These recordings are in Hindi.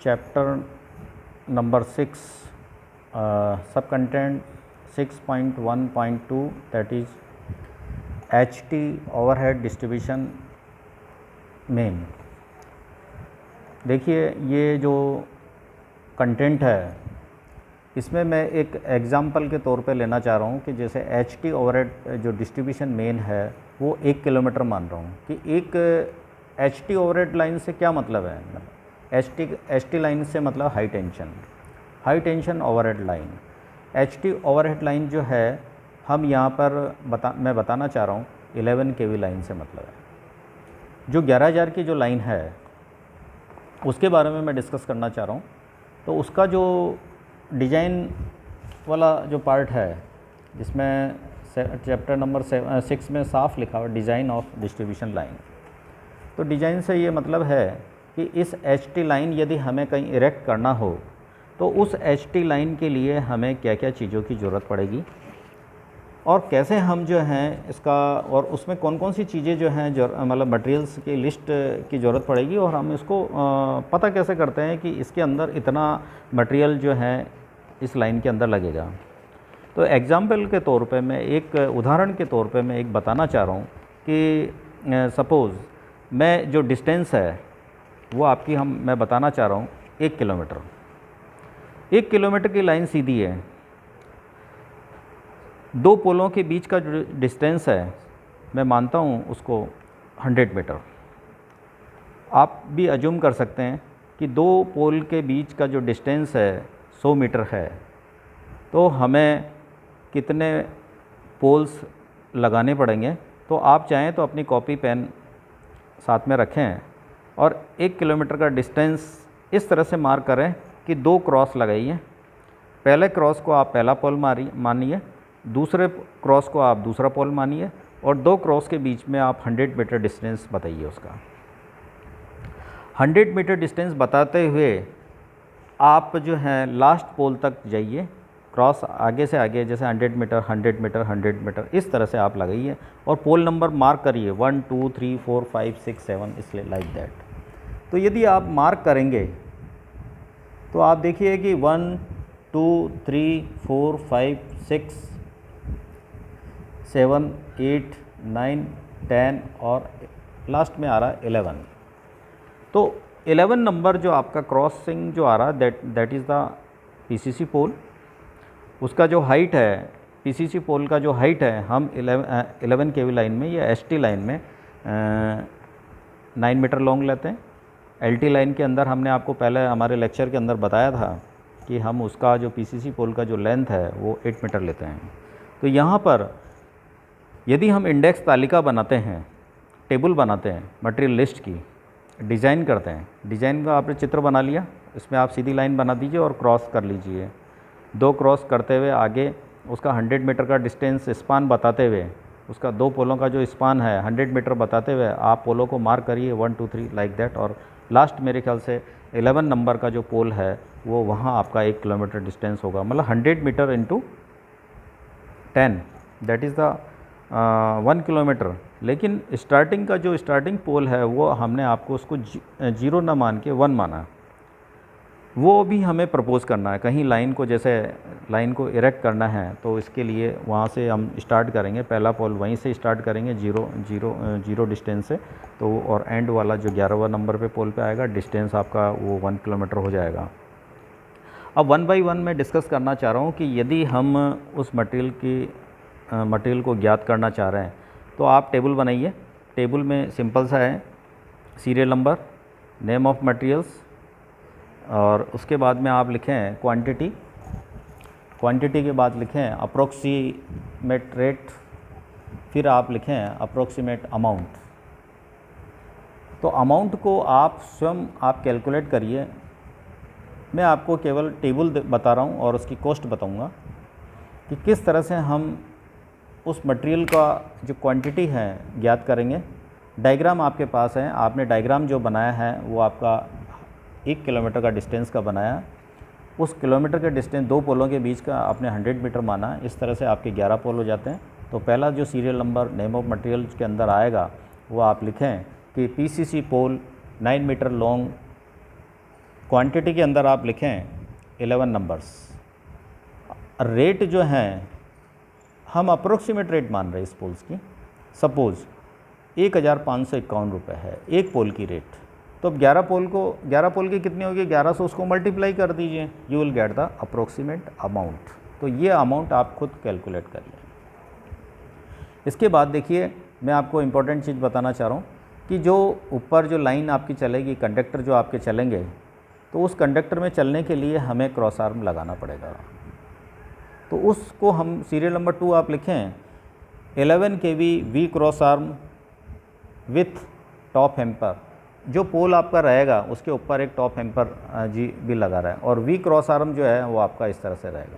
chapter number 6, sub content 6.1.2, that is HT overhead distribution main। देखिए ये जो कंटेंट है इसमें मैं एक एग्ज़ाम्पल के तौर पे लेना चाह रहा हूँ कि जैसे HT ओवरहेड जो डिस्ट्रीब्यूशन मेन है वो 1 किलोमीटर मान रहा हूँ कि एक HT ओवरहेड लाइन से क्या मतलब है। HT लाइन से मतलब high tension overhead line. HT overhead line जो है हम यहाँ पर मैं बताना चाह रहा हूँ 11 kV लाइन से मतलब है। जो 11,000 की जो लाइन है उसके बारे में मैं डिस्कस करना चाह रहा हूँ। तो उसका जो डिज़ाइन वाला जो पार्ट है जिसमें चैप्टर नंबर 6 में साफ लिखा हुआ डिज़ाइन ऑफ डिस्ट्रीब्यूशन लाइन। तो डिज़ाइन से ये मतलब है कि इस HT लाइन यदि हमें कहीं इरेक्ट करना हो तो उस HT लाइन के लिए हमें क्या क्या चीज़ों की ज़रूरत पड़ेगी और कैसे हम जो हैं इसका और उसमें कौन कौन सी चीज़ें जो हैं जो मतलब मटेरियल्स की लिस्ट की ज़रूरत पड़ेगी और हम इसको पता कैसे करते हैं कि इसके अंदर इतना मटेरियल जो है इस लाइन के अंदर लगेगा। तो एग्ज़ाम्पल के तौर पे मैं एक उदाहरण के तौर पे मैं एक बताना चाह रहा हूँ कि सपोज़ मैं जो डिस्टेंस है वो आपकी मैं बताना चाह रहा हूँ 1 किलोमीटर। 1 किलोमीटर की लाइन सीधी है, दो पोलों के बीच का जो डिस्टेंस है मैं मानता हूँ उसको 100 मीटर। आप भी अज्यूम कर सकते हैं कि दो पोल के बीच का जो डिस्टेंस है 100 मीटर है, तो हमें कितने पोल्स लगाने पड़ेंगे। तो आप चाहें तो अपनी कॉपी पेन साथ में रखें और 1 किलोमीटर का डिस्टेंस इस तरह से मार्क करें कि 2 क्रॉस लगाइए। पहले क्रॉस को आप पहला पोल मानिए, दूसरे क्रॉस को आप दूसरा पोल मानिए और 2 क्रॉस के बीच में आप 100 मीटर डिस्टेंस बताइए। उसका 100 मीटर डिस्टेंस बताते हुए आप जो है लास्ट पोल तक जाइए, क्रॉस आगे से आगे जैसे 100 मीटर 100 मीटर 100 मीटर इस तरह से आप लगाइए और पोल नंबर मार्क करिए 1 2 3 4 5 6 7 इसलिए लाइक दैट। तो यदि आप मार्क करेंगे तो आप देखिए कि 1 2 3 4 5 6 7 8 9 10 और लास्ट में आ रहा है 11। तो 11 नंबर जो आपका क्रॉसिंग जो आ रहा है दैट इज़ द PCC पोल। उसका जो हाइट है PCC पोल का जो हाइट है हम 11 kV लाइन में या HT लाइन में 9 मीटर लॉन्ग लेते हैं। LT लाइन के अंदर हमने आपको पहले हमारे लेक्चर के अंदर बताया था कि हम उसका जो PCC पोल का जो लेंथ है वो 8 मीटर लेते हैं। तो यहाँ पर यदि हम इंडेक्स तालिका बनाते हैं, टेबल बनाते हैं मटेरियल लिस्ट की, डिज़ाइन करते हैं, डिज़ाइन का आपने चित्र बना लिया, इसमें आप सीधी लाइन बना दीजिए और क्रॉस कर लीजिए। 2 क्रॉस करते हुए आगे उसका 100 मीटर का डिस्टेंस स्पान बताते हुए उसका 2 पोलों का जो स्पान है 100 मीटर बताते हुए आप पोलों को मार्क करिए 1 2 3 लाइक दैट। और लास्ट मेरे ख्याल से 11 नंबर का जो पोल है वो वहाँ आपका 1 किलोमीटर डिस्टेंस होगा, मतलब 100 metre into 10 that is the 1 kilometre. लेकिन स्टार्टिंग का जो स्टार्टिंग पोल है वो हमने आपको उसको 0 ना मान के 1 माना, वो भी हमें प्रपोज़ करना है। कहीं लाइन को जैसे लाइन को इरेक्ट करना है तो इसके लिए वहाँ से हम स्टार्ट करेंगे, पहला पोल वहीं से स्टार्ट करेंगे 0 डिस्टेंस से। तो और एंड वाला जो 11वां नंबर पे पोल पे आएगा डिस्टेंस आपका वो 1 किलोमीटर हो जाएगा। अब 1 बाई 1 मैं डिस्कस करना चाह रहा हूँ कि यदि हम उस मटेरियल को ज्ञात करना चाह रहे हैं तो आप टेबल बनाइए। टेबल में सिंपल सा है serial number, name of materials और उसके बाद में आप लिखें क्वांटिटी के बाद लिखें अप्रोक्सीमेट रेट, फिर आप लिखें अप्रोक्सीमेट अमाउंट। तो अमाउंट को आप स्वयं आप कैलकुलेट करिए, मैं आपको केवल टेबल बता रहा हूँ और उसकी कॉस्ट बताऊँगा कि किस तरह से हम उस मटेरियल का जो क्वांटिटी है ज्ञात करेंगे। डायग्राम आपके पास है, आपने डायग्राम जो बनाया है वो आपका 1 किलोमीटर का डिस्टेंस का बनाया। उस किलोमीटर के डिस्टेंस 2 पोलों के बीच का आपने 100 मीटर माना। इस तरह से आपके 11 पोल हो जाते हैं। तो पहला जो serial number name of material के अंदर आएगा वो आप लिखें कि PCC पोल 9 मीटर लॉन्ग क्वांटिटी के अंदर आप लिखें 11 नंबर्स। रेट जो हैं हम अप्रोक्सीमेट रेट मान रहे हैं इस पोल्स की। सपोज़ 1551 रुपये है एक पोल की रेट, तो अब 11 पोल की कितनी होगी, 1100 उसको मल्टीप्लाई कर दीजिए, you will get the approximate amount. तो ये अमाउंट आप खुद कैलकुलेट करिए। इसके बाद देखिए मैं आपको इम्पोर्टेंट चीज़ बताना चाह रहा हूँ कि जो ऊपर जो लाइन आपकी चलेगी, कंडक्टर जो आपके चलेंगे, तो उस कंडक्टर में चलने के लिए हमें क्रॉस आर्म लगाना पड़ेगा। तो उसको हम सीरियल नंबर 2 आप लिखें 11 kV V cross arm with top hamper. जो पोल आपका रहेगा उसके ऊपर एक टॉप हेम्पर जी भी लगा रहा है, और वी क्रॉस आर्म जो है वो आपका इस तरह से रहेगा,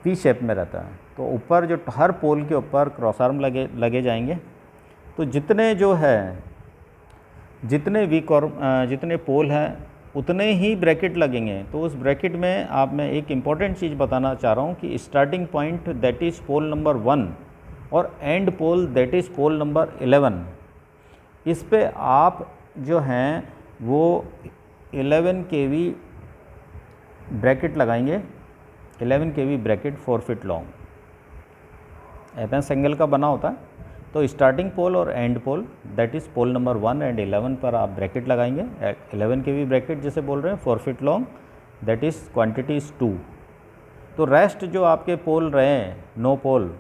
वी शेप में रहता है। तो ऊपर जो हर पोल के ऊपर क्रॉस आर्म लगे जाएंगे। तो जितने जो है जितने पोल हैं उतने ही ब्रैकेट लगेंगे। तो उस ब्रैकेट में आप मैं एक इम्पॉर्टेंट चीज़ बताना चाह रहा हूँ कि starting point that is pole number 1 और end pole that is pole number 11, इस पे आप जो हैं वो 11 kV ब्रैकेट लगाएंगे। 11 kV ब्रैकेट 4 फीट लॉन्ग एपेंस एंगल का बना होता है। तो स्टार्टिंग पोल और end pole that is pole number 1 end 11 पर आप ब्रैकेट लगाएंगे। 11 kV ब्रैकेट जिसे बोल रहे हैं 4 feet long, that is quantity is 2। तो रेस्ट जो आपके पोल रहे हैं 9 पोल,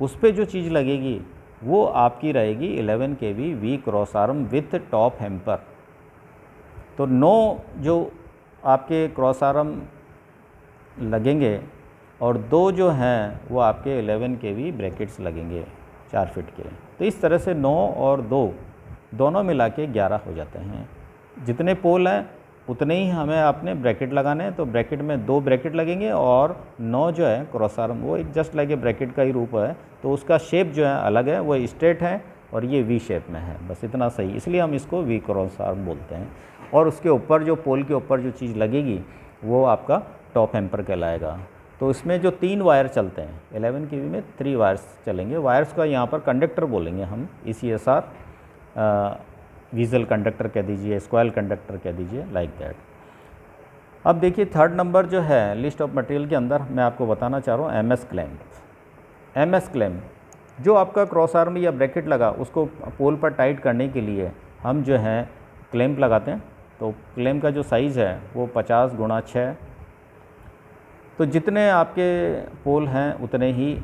उस पर जो चीज़ लगेगी वो आपकी रहेगी 11 kV V cross arm with top hamper. तो 9 जो आपके क्रॉस आर्म लगेंगे और 2 जो हैं वो आपके 11 kV ब्रैकेट्स लगेंगे 4 फीट के। तो इस तरह से 9 और 2 दोनों मिला के 11 हो जाते हैं। जितने पोल हैं उतने ही हमें अपने ब्रैकेट लगाने हैं। तो ब्रैकेट में 2 ब्रैकेट लगेंगे और 9 जो है क्रॉस आर्म, वो एक जस्ट लाइक ए ब्रैकेट का ही रूप है। तो उसका शेप जो है अलग है, वो स्ट्रेट है और ये वी शेप में है, बस इतना सही, इसलिए हम इसको वी क्रॉस आर्म बोलते हैं। और उसके ऊपर जो पोल के ऊपर जो चीज़ लगेगी वो आपका टॉप हेम्पर कहलाएगा। तो इसमें जो 3 वायर चलते हैं 11 kV में 3 वायर्स चलेंगे। वायर्स का यहाँ पर कंडक्टर बोलेंगे हम, ECSR, वीजल कंडक्टर कह दीजिए, स्क्वायर कंडक्टर कह दीजिए, लाइक दैट। अब देखिए थर्ड नंबर जो है लिस्ट ऑफ मटेरियल के अंदर मैं आपको बताना चाह रहा हूँ MS क्लैंप। MS क्लैंप जो आपका क्रॉस आर्म या ब्रैकेट लगा उसको पोल पर टाइट करने के लिए हम जो है क्लैंप लगाते हैं। तो क्लैंप का जो साइज़ है वो 50 × 6। तो जितने आपके पोल हैं उतने ही,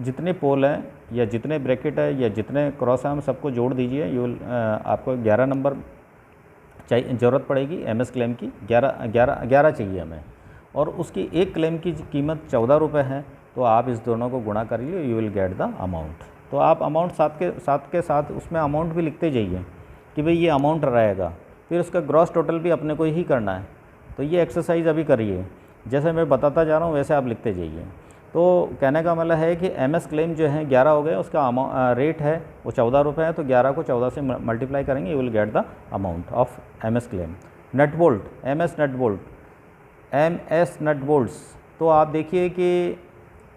जितने पोल हैं या जितने ब्रैकेट है या जितने क्रॉस आर्म सबको जोड़ दीजिए, आपको 11 नंबर चाहिए, ज़रूरत पड़ेगी MS क्लैंप की। 11 चाहिए हमें, और उसकी एक क्लैंप की कीमत 14 रुपये है। तो आप इस दोनों को गुणा करिए, you will get the amount. तो आप अमाउंट साथ के साथ उसमें अमाउंट भी लिखते जाइए कि भाई ये अमाउंट रहेगा, फिर उसका ग्रॉस टोटल भी अपने को ही करना है। तो ये एक्सरसाइज अभी करिए, जैसे मैं बताता जा रहा हूँ वैसे आप लिखते जाइए। तो कहने का मतलब है कि MS क्लेम जो है 11 हो गए, उसका रेट है वो 14 रुपये है। तो 11 को 14 से मल्टीप्लाई करेंगे, you will get the amount of MS clamp. Nut bolt, MS nut bolt, MS nut bolts. तो आप देखिए कि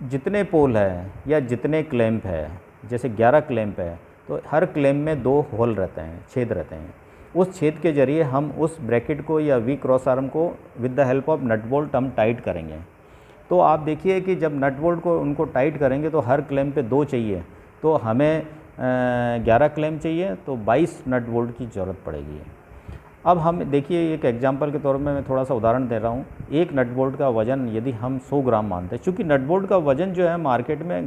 जितने पोल है या जितने क्लैंप है, जैसे 11 क्लैंप है तो हर क्लैंप में 2 होल रहते हैं, छेद रहते हैं। उस छेद के जरिए हम उस ब्रैकेट को या वी क्रॉस आर्म को with the help of nut bolt हम टाइट करेंगे। तो आप देखिए कि जब नट बोल्ट को उनको टाइट करेंगे तो हर क्लैंप पे 2 चाहिए, तो हमें 11 क्लैंप चाहिए, तो 22 नट बोल्ट की ज़रूरत पड़ेगी। अब हम देखिए एक एग्जांपल के तौर में मैं थोड़ा सा उदाहरण दे रहा हूँ। एक नट बोल्ट का वज़न यदि हम 100 ग्राम मानते हैं, चूँकि नट बोल्ट का वज़न जो है मार्केट में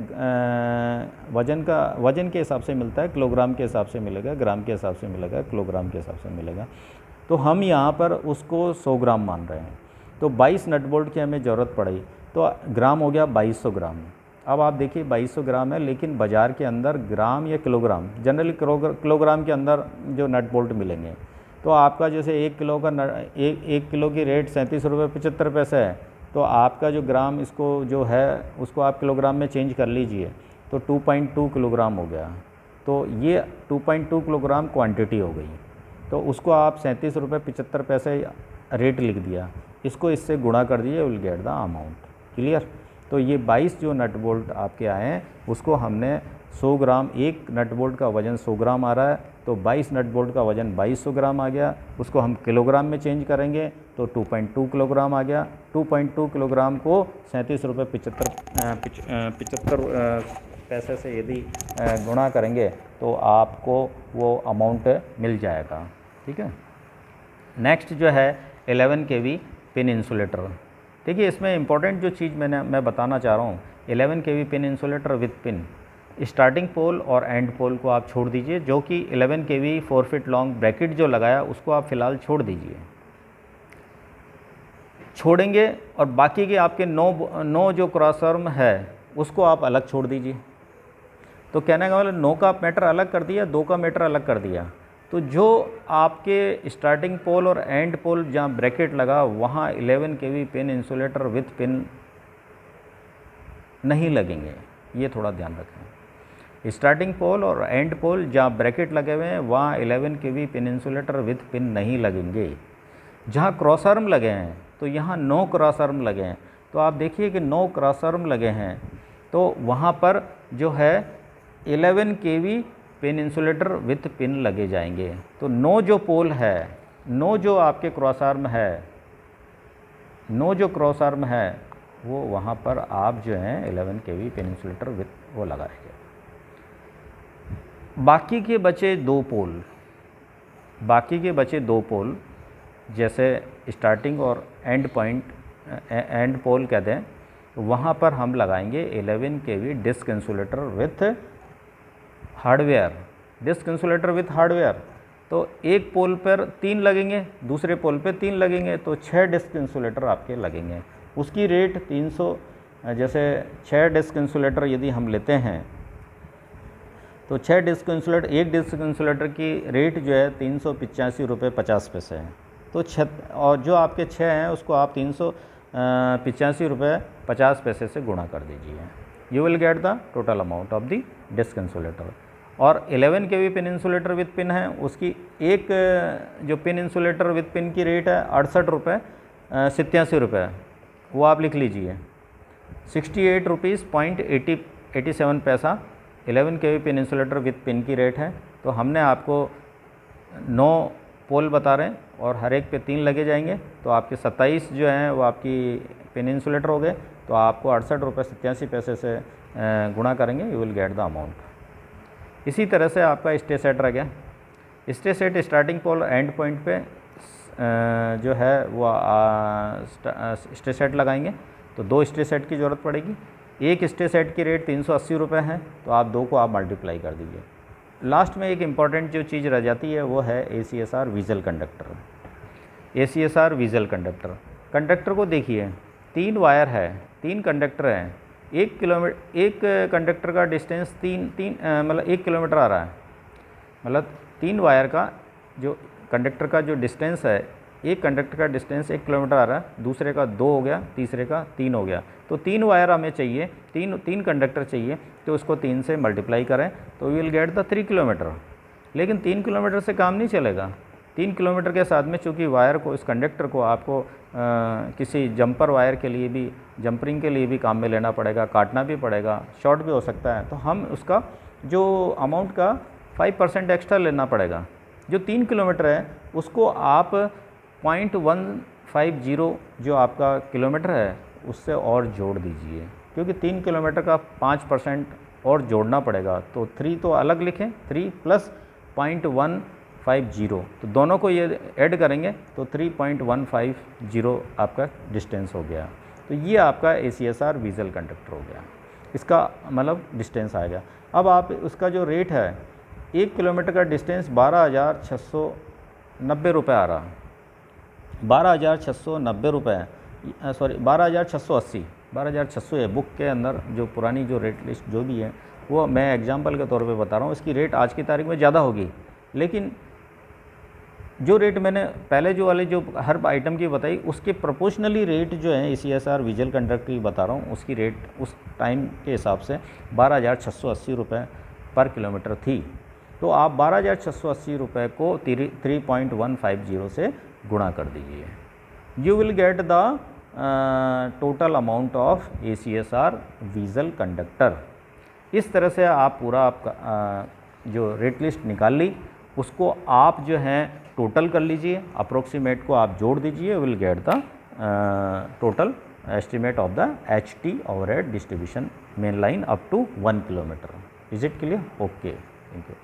वज़न के हिसाब से मिलता है, किलोग्राम के हिसाब से मिलेगा, ग्राम के हिसाब से मिलेगा, किलोग्राम के हिसाब से मिलेगा। तो हम यहाँ पर उसको 100 ग्राम मान रहे हैं, तो 22 नट बोल्ट की हमें ज़रूरत पड़ी, तो ग्राम हो गया 2200 ग्राम। अब आप देखिए 2200 ग्राम है, लेकिन बाज़ार के अंदर ग्राम या किलोग्राम, जनरली किलोग्राम के अंदर जो नट बोल्ट मिलेंगे। तो आपका जैसे 1 किलो का एक किलो की रेट 37 रुपये 75 पैसे है, तो आपका जो ग्राम इसको जो है उसको आप किलोग्राम में चेंज कर लीजिए, तो 2.2 किलोग्राम हो गया। तो ये 2.2 किलोग्राम क्वांटिटी हो गई। तो उसको आप 37 रुपये 75 पैसे रेट लिख दिया, इसको इससे गुणा कर दीजिए, will get the amount. Clear? तो ये 22 जो नट बोल्ट आपके आए हैं उसको हमने 100 ग्राम, एक नट बोल्ट का वज़न 100 ग्राम आ रहा है, तो 22 नट बोल्ट का वज़न 2200 ग्राम आ गया। उसको हम किलोग्राम में चेंज करेंगे तो 2.2 किलोग्राम आ गया। 2.2 किलोग्राम को 37 रुपये 75 पैसे से यदि गुणा करेंगे तो आपको वो अमाउंट मिल जाएगा। ठीक है। नेक्स्ट जो है 11 kV पिन इंसुलेटर। देखिए इसमें इंपॉर्टेंट जो चीज़ मैं बताना चाह रहा हूँ, 11 kV pin insulator with pin, starting pole और एंड पोल को आप छोड़ दीजिए, जो कि 11 kV 4 फीट लॉन्ग ब्रैकेट जो लगाया उसको आप फ़िलहाल छोड़ दीजिए, छोड़ेंगे। और बाकी के आपके 9 जो क्रॉस आर्म है उसको आप अलग छोड़ दीजिए। तो कहने का मतलब 9 का मैटर अलग कर दिया, 2 का मैटर अलग कर दिया। तो जो आपके स्टार्टिंग पोल और एंड पोल जहाँ ब्रैकेट लगा वहाँ 11 kV pin insulator with pin नहीं लगेंगे, ये थोड़ा ध्यान रखें। स्टार्टिंग पोल और एंड पोल जहाँ ब्रैकेट लगे हुए हैं वहाँ 11 kV pin insulator with pin नहीं लगेंगे। जहाँ क्रॉस आर्म लगे हैं तो यहाँ 9 क्रॉस आर्म लगे हैं। तो आप देखिए कि 9 क्रॉस आर्म लगे हैं तो वहाँ पर जो है 11 kV pin insulator with pin लगे जाएंगे। तो 9 जो पोल है, 9 जो आपके क्रॉस आर्म है, 9 जो क्रॉस आर्म है वो वहाँ पर आप जो हैं 11 kV पिन इंसुलेटर विथ वो लगाएंगे। बाकी के बचे 2 पोल, बाकी के बचे 2 पोल जैसे स्टार्टिंग और एंड पॉइंट, एंड पोल कहते हैं, वहाँ पर हम लगाएंगे 11 kV disc insulator with hardware. Disc insulator with hardware, तो एक पोल पर 3 लगेंगे, दूसरे पोल पे 3 लगेंगे, तो 6 डिस्क इंसुलेटर आपके लगेंगे। उसकी रेट 300, जैसे 6 डिस्क इंसुलेटर यदि हम लेते हैं तो 6 डिस्क इंसुलेटर, एक डिस्क इंसुलेटर की रेट जो है 385 रुपये 50 पैसे है। तो और जो आपके 6 हैं उसको आप 385 रुपये 50 पैसे से गुणा कर दीजिए। You will get the total amount of the disc insulator. और 11 kV pin insulator with pin है, उसकी एक जो पिन इंसुलेटर विथ पिन की रेट है 68 रुपये 87 रुपये, वो आप लिख लीजिए। 68 रुपीज़ 87 पैसा 11 kV pin insulator with pin की रेट है। तो हमने आपको 9 पोल बता रहे हैं और हर एक पे 3 लगे जाएंगे, तो आपके 27 जो हैं वो आपकी पिन इंसुलेटर हो गए। तो आपको 68 रुपये 87 पैसे से गुणा करेंगे, you will get the amount. इसी तरह से आपका स्टे सेट रह गया। Stay set starting pole end point पे जो है वो स्टे सेट लगाएंगे, तो 2 स्टे सेट की ज़रूरत पड़ेगी। एक स्टे सेट की रेट 380 रुपये है, तो आप 2 को आप मल्टीप्लाई कर दीजिए। लास्ट में एक इम्पॉर्टेंट जो चीज़ रह जाती है वो है ACSR weasel conductor. ACSR weasel conductor, conductor को देखिए 3 वायर है, 3 कंडक्टर हैं, 1 कंडक्टर का डिस्टेंस 1 किलोमीटर आ रहा है। मतलब 3 वायर का जो कंडक्टर का जो डिस्टेंस है, एक कंडक्टर का डिस्टेंस 1 किलोमीटर आ रहा है, दूसरे का 2 हो गया, तीसरे का 3 हो गया। तो 3 वायर हमें चाहिए, 3 कंडक्टर चाहिए, तो उसको 3 से मल्टीप्लाई करें तो we will get the 3 kilometre. लेकिन 3 किलोमीटर से काम नहीं चलेगा। 3 किलोमीटर के साथ में चूँकि वायर को, इस कंडक्टर को आपको किसी जंपर वायर के लिए भी, जंपरिंग के लिए भी काम में लेना पड़ेगा, काटना भी पड़ेगा, शॉर्ट भी हो सकता है। तो हम उसका जो अमाउंट का 5% एक्स्ट्रा लेना पड़ेगा। जो 3 किलोमीटर है उसको आप 0.150 जो आपका किलोमीटर है उससे और जोड़ दीजिए, क्योंकि 3 किलोमीटर का 5% और जोड़ना पड़ेगा। तो 3 तो अलग लिखें, 3 + 0.150, तो दोनों को ये ऐड करेंगे तो 3.150 आपका डिस्टेंस हो गया। तो ये आपका ACSR विज़ल कंडक्टर हो गया, इसका मतलब डिस्टेंस आ गया। अब आप उसका जो रेट है, 1 किलोमीटर का डिस्टेंस 12,690 रुपये आ रहा, 12,690 रुपये, सॉरी 12,680 है बुक के अंदर। जो पुरानी जो रेट लिस्ट जो भी है वो मैं एग्जांपल के तौर पे बता रहा हूँ, इसकी रेट आज की तारीख में ज़्यादा होगी। लेकिन जो रेट मैंने पहले जो वाले जो हर आइटम की बताई उसके प्रोपोर्शनली रेट जो है ACSR विज़ल कंडक्टर की बता रहा हूँ, उसकी रेट उस टाइम के हिसाब से 12,680 रुपये पर किलोमीटर थी। तो आप 12,680 रुपये को 3.150 से गुणा कर दीजिए, you will get the total amount of ACSR weasel conductor. इस तरह से आप पूरा आपका जो रेट लिस्ट निकाल ली उसको आप जो है टोटल कर लीजिए, अप्रोक्सीमेट को आप जोड़ दीजिए, will get the total estimate of the HT overhead distribution main line up to 1 kilometer. Is it clear? Okay. Thank you.